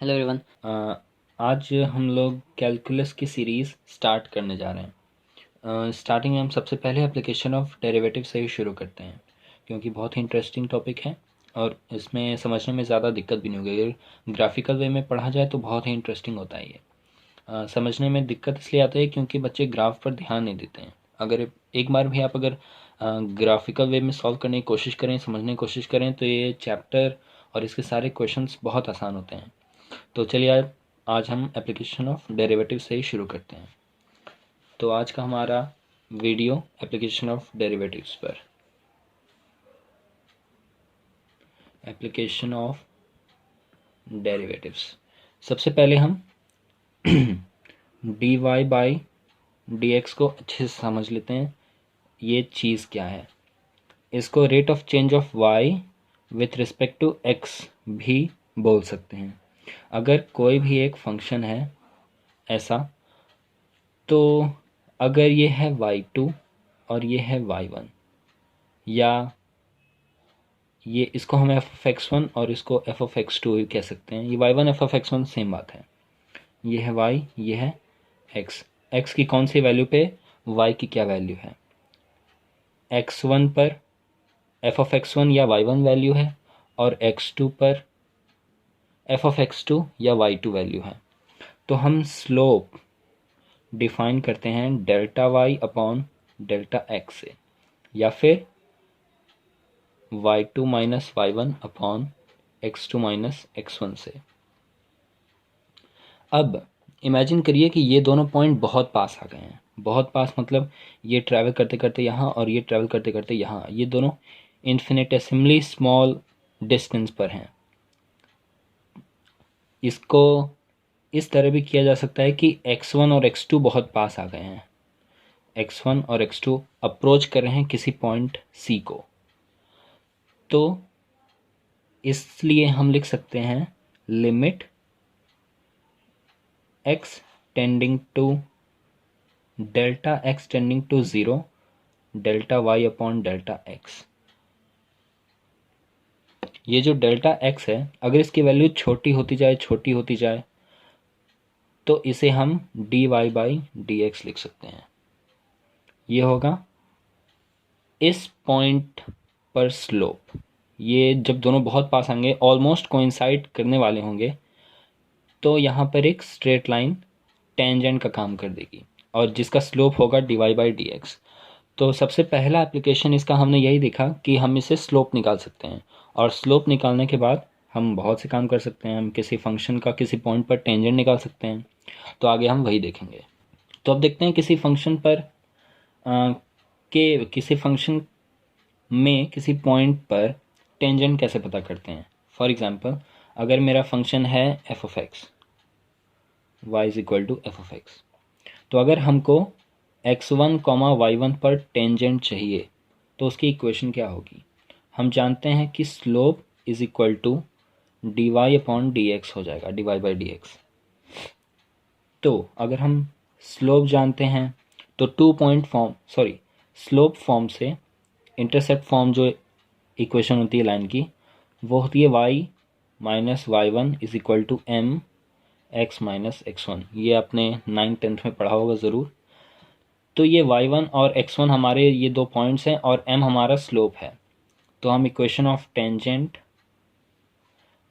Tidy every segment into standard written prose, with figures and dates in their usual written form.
Hello everyone. आज हम लोग कैलकुलस की सीरीज़ स्टार्ट करने जा रहे हैं। स्टार्टिंग में हम सबसे पहले एप्लीकेशन ऑफ डेरिवेटिव से ही शुरू करते हैं, क्योंकि बहुत ही इंटरेस्टिंग टॉपिक है और इसमें समझने में ज़्यादा दिक्कत भी नहीं होगी। अगर ग्राफिकल वे में पढ़ा जाए तो बहुत ही इंटरेस्टिंग होता है ये। समझने में दिक्कत इसलिए आती है क्योंकि बच्चे ग्राफ पर ध्यान नहीं देते हैं। अगर एक बार भी आप अगर ग्राफिकल वे में सॉल्व करने की कोशिश करें, समझने की कोशिश करें, तो ये चैप्टर और इसके सारे क्वेश्चंस बहुत आसान होते हैं। तो चलिए आज हम एप्लीकेशन ऑफ डेरिवेटिव से ही शुरू करते हैं। तो आज का हमारा वीडियो एप्लीकेशन ऑफ डेरिवेटिव्स पर, एप्लीकेशन ऑफ डेरिवेटिव्स। सबसे पहले हम d Y by D x को अच्छे से समझ लेते हैं। ये चीज़ क्या है? इसको rate of change of y with respect to x भी बोल सकते हैं। अगर कोई भी एक फंक्शन है ऐसा, तो अगर ये है y2 और ये है y1, या ये इसको हम f(x1) और इसको f(x2) भी कह सकते हैं। ये y1 f(x1) सेम बात है। ये है y, ये है x। x की कौन सी वैल्यू पे y की क्या वैल्यू है? x1 पर f(x1) या y1 वैल्यू है, और x2 पर f(x2) या y2 वैल्यू है। तो हम स्लोप डिफाइन करते हैं delta y upon delta x से, या फिर y2 minus y1 upon x2 minus x1 से। अब इमेजिन करिए कि ये दोनों पॉइंट बहुत पास आ गए हैं। बहुत पास मतलब ये ट्रैवल करते करते यहाँ और ये ट्रैवल करते करते यहाँ, ये दोनों इन्फिनेटेसिमली स्मॉल डिस्टेंस पर हैं। इसको इस तरह भी किया जा सकता है कि x1 और x2 बहुत पास आ गए हैं। x1 और x2 अप्रोच कर रहे हैं किसी पॉइंट C को, तो इसलिए हम लिख सकते हैं limit x tending to delta x tending to 0 delta y upon delta x। ये जो डेल्टा x है, अगर इसकी वैल्यू छोटी होती जाए तो इसे हम dy बाई डी एक्स लिख सकते हैं। ये होगा इस पॉइंट पर स्लोप। ये जब दोनों बहुत पास आएंगे, ऑलमोस्ट कोइंसाइड करने वाले होंगे, तो यहाँ पर एक स्ट्रेट लाइन टेंजेंट का काम कर देगी और जिसका स्लोप होगा dy बाई डी एक्स। तो सबसे पहला एप्लीकेशन इसका हमने यही देखा कि हम इसे स्लोप निकाल सकते हैं, और स्लोप निकालने के बाद हम बहुत से काम कर सकते हैं। हम किसी फंक्शन का किसी पॉइंट पर टेंजेंट निकाल सकते हैं। तो आगे हम वही देखेंगे। तो अब देखते हैं किसी फंक्शन पर किसी फंक्शन में किसी पॉइंट पर टेंजेंट कैसे पता करते हैं। फॉर एग्जांपल, अगर मेरा फंक्शन है F of x, y is equal to f of x, तो अगर हमको x1 y1 पर टेंजेंट चाहिए तो उसकी इक्वेशन क्या होगी? हम जानते हैं कि slope is equal to d y upon d x हो जाएगा, d Y by D x. तो अगर हम स्लोप जानते हैं तो स्लोप फॉर्म से इंटरसेप्ट फॉर्म जो इक्वेशन होती है लाइन की, वो होती है y minus y1 is equal to m x minus x1। ये आपने 9th-10th में पढ़ा होगा ज़रूर। तो ये y1 और x1 हमारे ये दो पॉइंट्स हैं और m हमारा स्लोप है। तो हम इक्वेशन ऑफ टेंजेंट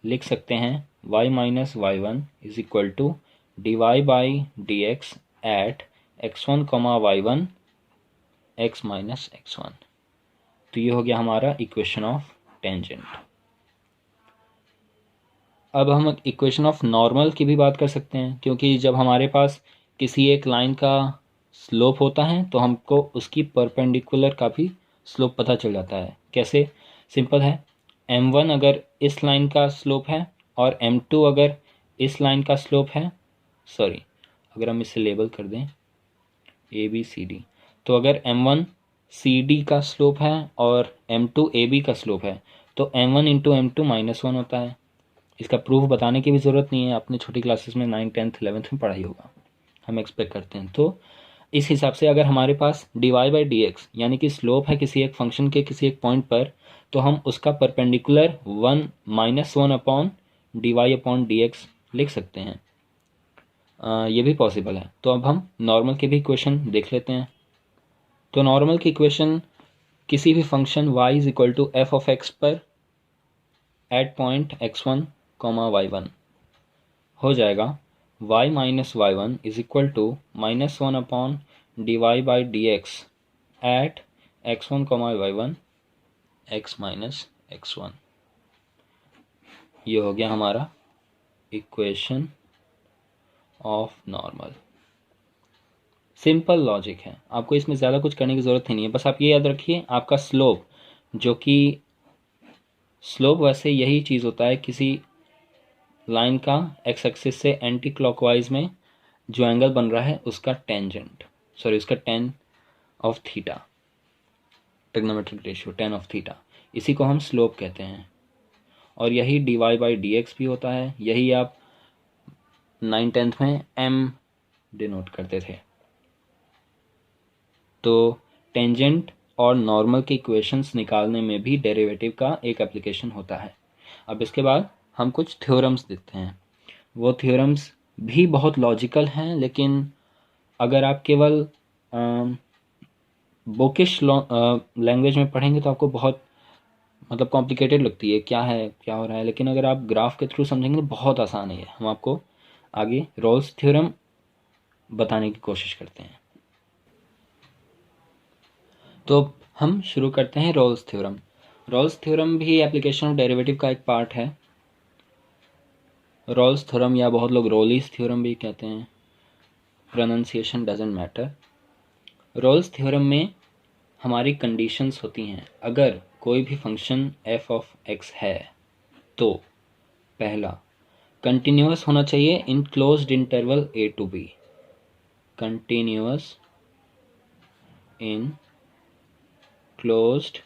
लिख सकते हैं y minus y1 is equal to d Y by D x at x1 y1 x minus x1। तो ये हो गया हमारा इक्वेशन ऑफ टेंजेंट। अब हम इक्वेशन ऑफ नॉर्मल की भी बात कर सकते हैं, क्योंकि जब हमारे पास किसी एक लाइन का स्लोप होता है तो हमको उसकी परपेंडिकुलर का भी स्लोप पता चल जाता है। कैसे? सिंपल है, m1 अगर इस लाइन का स्लोप है और m2 अगर इस लाइन का स्लोप है, अगर हम इसे लेबल कर दें ABCD, तो अगर m1 CD का स्लोप है और m2 AB का स्लोप है, तो m1 इंटू m2 -1 होता है। इसका प्रूफ बताने की भी ज़रूरत नहीं है, आपने छोटी क्लासेस में 9th 10th 11th में पढ़ा ही होगा, हम एक्सपेक्ट करते हैं। तो इस हिसाब से अगर हमारे पास D Y by D X यानी कि स्लोप है किसी एक फंक्शन के किसी एक पॉइंट पर, तो हम उसका perpendicular 1 -1 upon d y upon d x लिख सकते हैं, ये भी पॉसिबल है। तो अब हम नॉर्मल के भी इक्वेशन देख लेते हैं। तो नॉर्मल की इक्वेशन किसी भी function y is equal to f of x पर एट पॉइंट x1, y1 हो जाएगा y minus y one is equal to -1 upon dy by D x at x1, y1 x minus x1। ये हो गया हमारा equation of normal. Simple logic है, आपको इसमें ज़्यादा कुछ करने की ज़रूरत ही नहीं है। बस आप ये याद रखिए, आपका स्लोप, जो कि स्लोप वैसे यही चीज़ होता है किसी लाइन का एक्स एक्सिस से एंटी क्लॉकवाइज में जो एंगल बन रहा है उसका टेंजेंट, सॉरी उसका ten of theta, trigonometric ratio ten of theta, इसी को हम स्लोप कहते हैं। और यही dy बाई डी एक्स भी होता है, यही आप 9th में m डिनोट करते थे। तो टेंजेंट और नॉर्मल के इक्वेशंस निकालने में भी डेरिवेटिव का एक एप्लीकेशन होता है। अब इसके बाद हम कुछ थ्योरम्स देखते हैं। वो थ्योरम्स भी बहुत लॉजिकल हैं, लेकिन अगर आप केवल बुकिश लैंग्वेज में पढ़ेंगे तो आपको बहुत मतलब कॉम्प्लिकेटेड लगती है, क्या है क्या हो रहा है। लेकिन अगर आप ग्राफ के थ्रू समझेंगे तो बहुत आसान है। हम आपको आगे रोल्स थ्योरम बताने की कोशिश करते हैं। तो हम शुरू करते हैं रोल्स थ्योरम। रोल्स थ्योरम भी एप्लीकेशन ऑफ डेरिवेटिव का एक पार्ट है। रोल्स थ्योरम या बहुत लोग रोलीस थ्योरम भी कहते हैं, pronunciation doesn't matter. Rolle's theorem में हमारी कंडीशंस होती हैं। अगर कोई भी फंक्शन f ऑफ x है तो पहला कंटिन्यूअस होना चाहिए in closed interval a to b, continuous in closed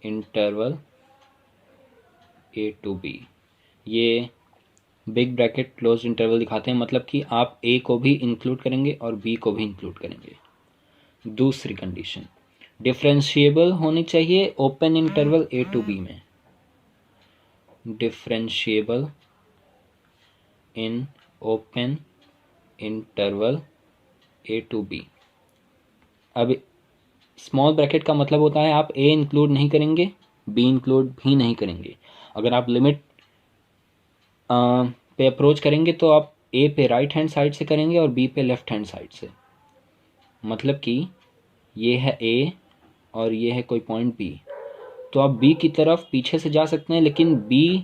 interval a to b। ये बिग ब्रैकेट क्लोज्ड इंटरवल दिखाते हैं, मतलब कि आप a को भी इंक्लूड करेंगे और b को भी इंक्लूड करेंगे। दूसरी कंडीशन, डिफरेंशिएबल होनी चाहिए open interval a to b में, differentiable in open interval a to b। अब स्मॉल ब्रैकेट का मतलब होता है आप a इंक्लूड नहीं करेंगे, b इंक्लूड भी नहीं करेंगे। अगर आप लिमिट पे अप्रोच करेंगे तो आप a पे राइट हैंड साइड से करेंगे और b पे लेफ्ट हैंड साइड से। मतलब कि ये है a और ये है कोई पॉइंट b, तो आप b की तरफ पीछे से जा सकते हैं, लेकिन b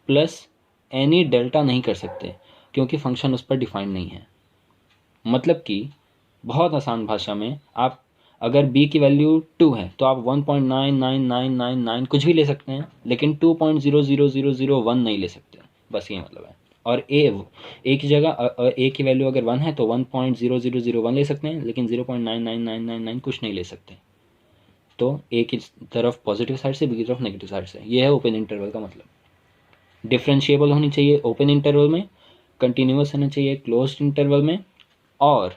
प्लस एनी डेल्टा नहीं कर सकते क्योंकि फंक्शन उस पर डिफाइंड नहीं है। मतलब कि बहुत आसान भाषा में, आप अगर b की वैल्यू 2 है तो आप 1.99999 कुछ भी ले सकते हैं, लेकिन 2.00001 नहीं ले सकते, बस ये मतलब है। और a की जगह a की वैल्यू अगर 1 है तो 1.0001 ले सकते हैं, लेकिन 0.99999 कुछ नहीं ले सकते। तो a की तरफ पॉजिटिव साइड से, b की तरफ नेगेटिव साइड से। ये है ओपन इंटरवल का मतलब। डिफरेंशिएबल होनी चाहिए ओपन इंटरवल में, कंटिन्यूअस होना चाहिए क्लोज्ड इंटरवल में, और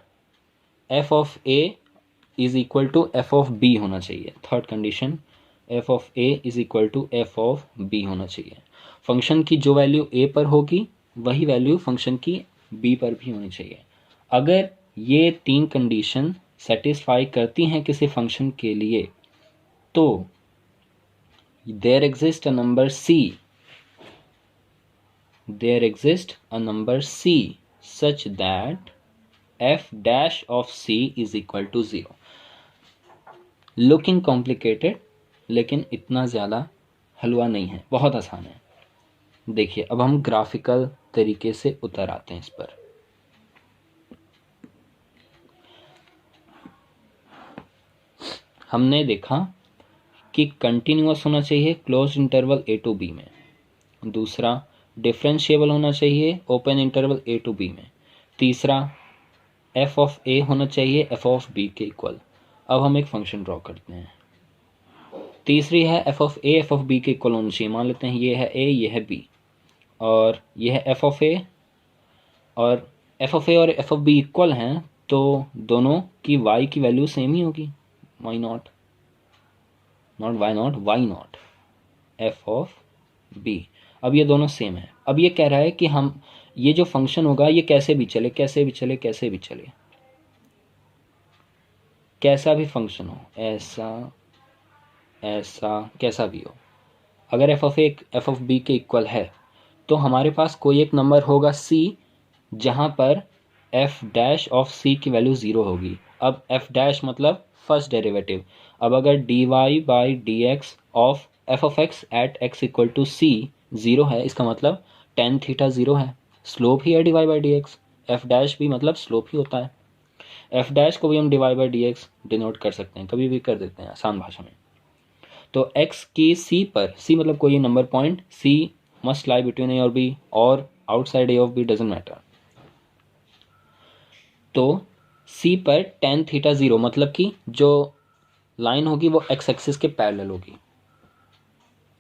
f of a is equal to f of b होना चाहिए। Third condition, f of a is equal to f of b होना चाहिए। फंक्शन की जो वैल्यू ए पर होगी वही वैल्यू फंक्शन की बी पर भी होनी चाहिए। अगर ये तीन कंडीशन सेटिस्फाई करती हैं किसी फंक्शन के लिए तो there exist a number c such that f dash of c is equal to 0। Looking complicated, लेकिन इतना ज़्यादा हलवा नहीं है, बहुत आसान है। देखिए अब हम ग्राफिकल तरीके से उतर आते हैं इस पर। हमने देखा कि कंटिन्यूअस होना चाहिए closed interval a to b में, दूसरा डिफरेंशिएबल होना चाहिए open interval a to b में, तीसरा f ऑफ a होना चाहिए f ऑफ b के इक्वल। अब हम एक फंक्शन ड्रॉ करते हैं। तीसरी है f of a f of b के इक्वल होना चाहिए। मान लेते हैं ये है a, ये है b, और ये है f ऑफ a, और f ऑफ a और f ऑफ b इक्वल हैं, तो दोनों की y की वैल्यू सेम ही होगी। Y naught, naught y naught, y naught, f of b। अब ये दोनों सेम है। अब ये कह रहा है कि हम ये जो फंक्शन होगा ये कैसे भी चले, कैसे भी चले, कैसे भी चले, कैसा भी फंक्शन हो, ऐसा ऐसा कैसा भी हो, अगर f of a F of b के इक्वल है तो हमारे पास कोई एक नंबर होगा सी जहाँ पर एफ डैश ऑफ सी की वैल्यू ज़ीरो होगी। अब एफ डैश मतलब फर्स्ट डेरिवेटिव। अब अगर d Y by D x of x at x equal to c zero है, इसका मतलब टेन थीटा ज़ीरो है, स्लोप ही है d Y by D x. F dash भी मतलब स्लोप ही होता है। एफ डैश को भी हम d Y by D x denote कर सकते हैं, कभी भी कर देते हैं आसान भाषा में। तो x की c पर, c मतलब कोई number point, c must lie between a और b और outside a of b doesn't matter. तो c पर tan थीटा ज़ीरो मतलब कि जो लाइन होगी वो x एक्सिस के पैरेलल होगी।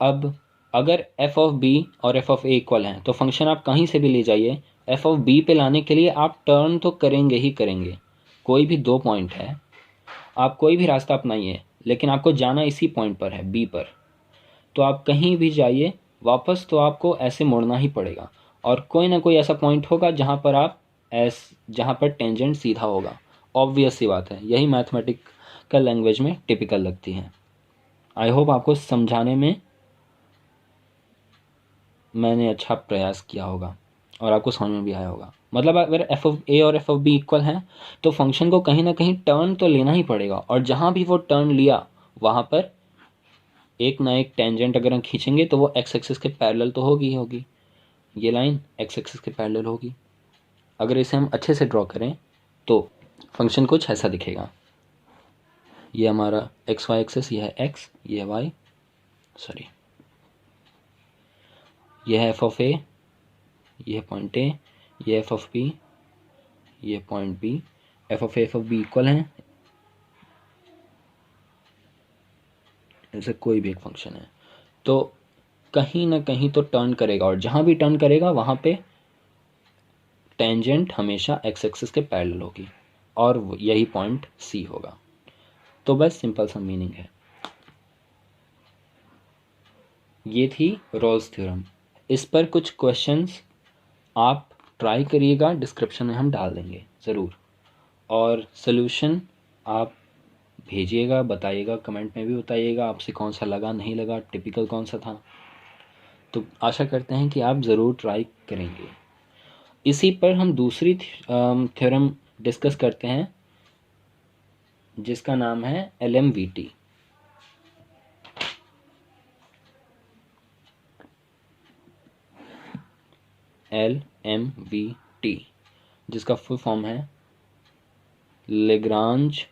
अब अगर f ऑफ b और f ऑफ a इक्वल हैं तो फंक्शन आप कहीं से भी ले जाइए, f ऑफ b पे लाने के लिए आप टर्न तो करेंगे ही करेंगे। कोई भी दो पॉइंट है, आप कोई भी रास्ता अपनाइए, लेकिन आपको जाना इसी पॉइंट पर है, बी पर। तो आप कहीं भी जाइए वापस तो आपको ऐसे मुड़ना ही पड़ेगा और कोई ना कोई ऐसा पॉइंट होगा जहाँ पर टेंजेंट सीधा होगा। ऑब्वियस सी बात है, यही मैथमेटिकल लैंग्वेज में टिपिकल लगती है। आई होप आपको समझाने में मैंने अच्छा प्रयास किया होगा और आपको समझ में भी आया होगा। मतलब अगर एफ ऑफ ए और एफ ऑफ बी इक्वल हैं तो फंक्शन को कहीं ना कहीं टर्न तो लेना ही पड़ेगा, और जहाँ भी वो टर्न लिया वहाँ पर एक ना एक टेंजेंट अगर हम खींचेंगे तो वो एक्स एक्सिस के पैरेलल तो होगी ही होगी। ये लाइन एक्स एक्सिस के पैरेलल होगी। अगर इसे हम अच्छे से ड्रॉ करें तो फंक्शन कुछ ऐसा दिखेगा। ये हमारा एक्स वाई एक्सिस, ये है एक्स, ये है वाई, सॉरी, ये है एफ ऑफ ए, ये है पॉइंट ए, ये एफ ऑफ बी, ये point b. F of a F of b equal हैं, ऐसे कोई भी एक फंक्शन है तो कहीं ना कहीं तो टर्न करेगा, और जहाँ भी टर्न करेगा वहाँ पे टेंजेंट हमेशा एक्स एक्सिस के पैरेलल होगी और यही पॉइंट सी होगा। तो बस सिंपल सा मीनिंग है। ये थी रोल्स थ्योरम। इस पर कुछ क्वेश्चंस आप ट्राई करिएगा, डिस्क्रिप्शन में हम डाल देंगे ज़रूर, और सॉल्यूशन आप भेजिएगा, बताइएगा, कमेंट में भी बताइएगा आपसे कौन सा लगा, नहीं लगा, टिपिकल कौन सा था। तो आशा करते हैं कि आप ज़रूर ट्राई करेंगे। इसी पर हम दूसरी थ्योरम डिस्कस करते हैं जिसका नाम है LMVT। LMVT जिसका फुल फॉर्म है लेग्रांज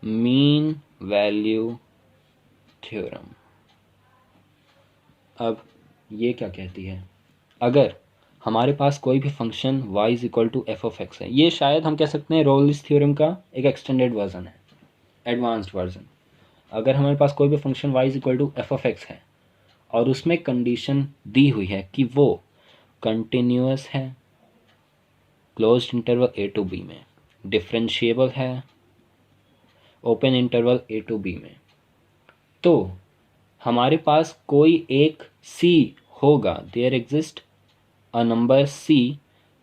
मीन वैल्यू थ्योरम। अब ये क्या कहती है, अगर हमारे पास कोई भी function y is equal to f of x है, ये शायद हम कह सकते हैं रोल्स थ्योरम का एक एक्सटेंडेड वर्जन है, एडवांस्ड वर्जन। अगर हमारे पास कोई भी function y is equal to f of x है और उसमें कंडीशन दी हुई है कि वो कंटिन्यूअस है closed interval a to b में, डिफरेंशिएबल है open interval a to b में, तो हमारे पास कोई एक c होगा, there exist a number c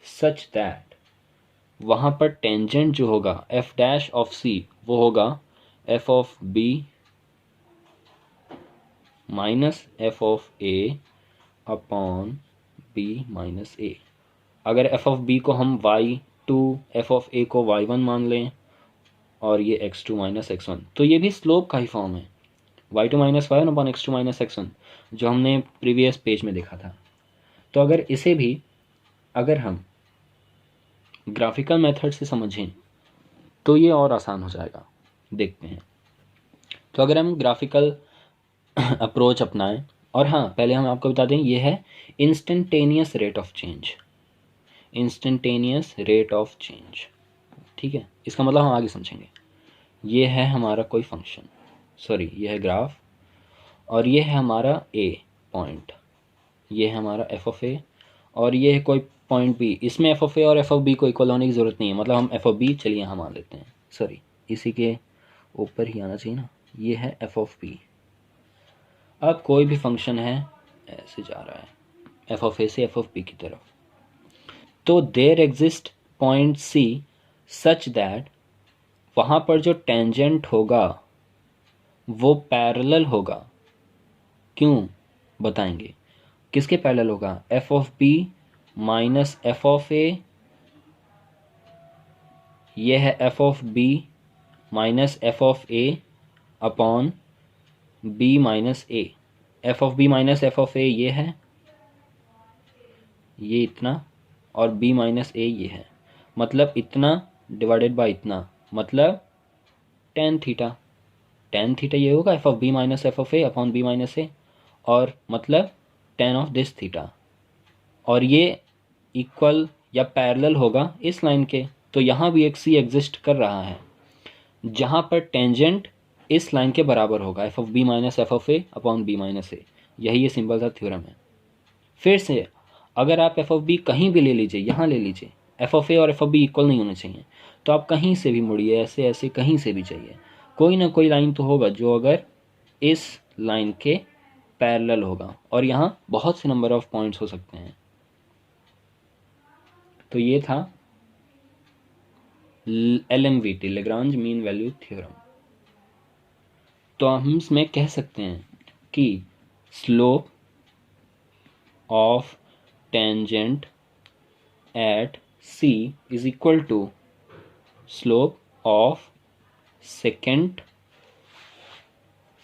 such that वहाँ पर टेंजेंट जो होगा f डैश ऑफ c वो होगा f of b minus f of a upon b minus a। अगर f ऑफ b को हम y2, f ऑफ a को y1 मान लें और ये x2 माइनस x1, तो ये भी स्लोप का ही फॉर्म है, y2 minus y1 upon x2 minus x1 जो हमने प्रीवियस पेज में देखा था। तो अगर इसे भी अगर हम ग्राफिकल मेथड से समझें तो ये और आसान हो जाएगा। देखते हैं, तो अगर हम ग्राफिकल अप्रोच अपनाएं, और हाँ पहले हम आपको बता दें ये है instantaneous rate of change, instantaneous rate of change, ठीक है। इसका मतलब हम आगे समझेंगे। ये है हमारा कोई फंक्शन, सॉरी ये है ग्राफ, और ये है हमारा ए पॉइंट, ये है हमारा एफ ऑफ ए, और ये है कोई पॉइंट बी। इसमें एफ ऑफ ए और एफ ऑफ बी को इक्वल होने की ज़रूरत नहीं है, मतलब हम एफ ऑफ बी चलिए यहाँ मान लेते हैं, सॉरी इसी के ऊपर ही आना चाहिए ना, ये है एफ ऑफ बी। अब कोई भी फंक्शन है ऐसे जा रहा है एफ ऑफ ए से एफ ऑफ बी की तरफ। तो there exist point c such that वहाँ पर जो टेंजेंट होगा वो पैरेलल होगा। क्यों बताएंगे, किसके पैरेलल होगा? F of B minus F of A, ये है F of B minus F of A upon B minus A. F of B minus F of A ये है, ये इतना, और बी माइनस ए ये है, मतलब इतना डिवाइडेड बाय इतना, मतलब टेन थीटा। टेन थीटा ये होगा F of B minus F of A upon B minus A, और मतलब टेन ऑफ दिस थीटा, और ये इक्वल या पैरेलल होगा इस लाइन के। तो यहाँ भी एक सी एग्जिस्ट कर रहा है जहाँ पर टेंजेंट इस लाइन के बराबर होगा, F of B minus F of A upon B minus A. यही ये सिंपल सा थ्योरम है। फिर से अगर आप एफ ऑफ बी कहीं भी ले लीजिए, यहाँ ले लीजिए, एफ ऑफ ए और एफ ऑफ बी इक्वल नहीं होने चाहिए, तो आप कहीं से भी मुड़िए, ऐसे ऐसे कहीं से भी चाहिए, कोई ना कोई लाइन तो होगा जो अगर इस लाइन के पैरेलल होगा, और यहाँ बहुत से नंबर ऑफ पॉइंट्स हो सकते हैं। तो ये था LMVT, Lagrange mean value theorem. तो हम इसमें कह सकते हैं कि slope of tangent at C is equal to slope of secant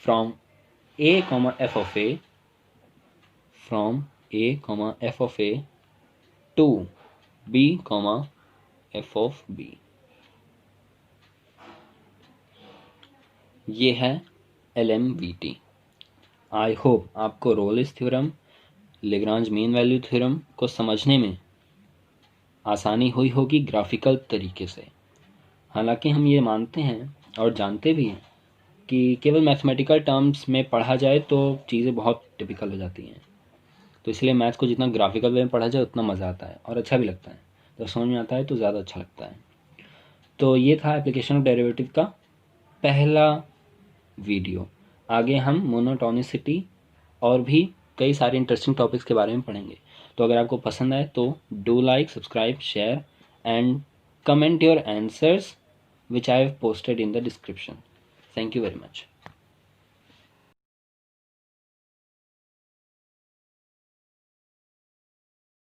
from A comma f of A, from A comma f of A to B comma f of B। ये है LMVT। I hope आपको Rolle's theorem, Lagrange mean value theorem को समझने में आसानी हुई होगी graphical तरीके से। हालांकि हम ये मानते हैं और जानते भी हैं कि केवल मैथमेटिकल टर्म्स में पढ़ा जाए तो चीज़ें बहुत टिपिकल हो जाती हैं, तो इसलिए मैथ्स को जितना ग्राफिकल वे में पढ़ा जाए उतना मज़ा आता है और अच्छा भी लगता है। जब समझ में आता है तो ज़्यादा अच्छा लगता है। तो ये था एप्लीकेशन ऑफ डेरिवेटिव का पहला वीडियो। आगे हम मोनोटोनिसिटी और भी कई सारे इंटरेस्टिंग टॉपिक्स के बारे में पढ़ेंगे। तो अगर आपको पसंद आए तो do like, subscribe, share and comment your answers which I have posted in the description. Thank you very much.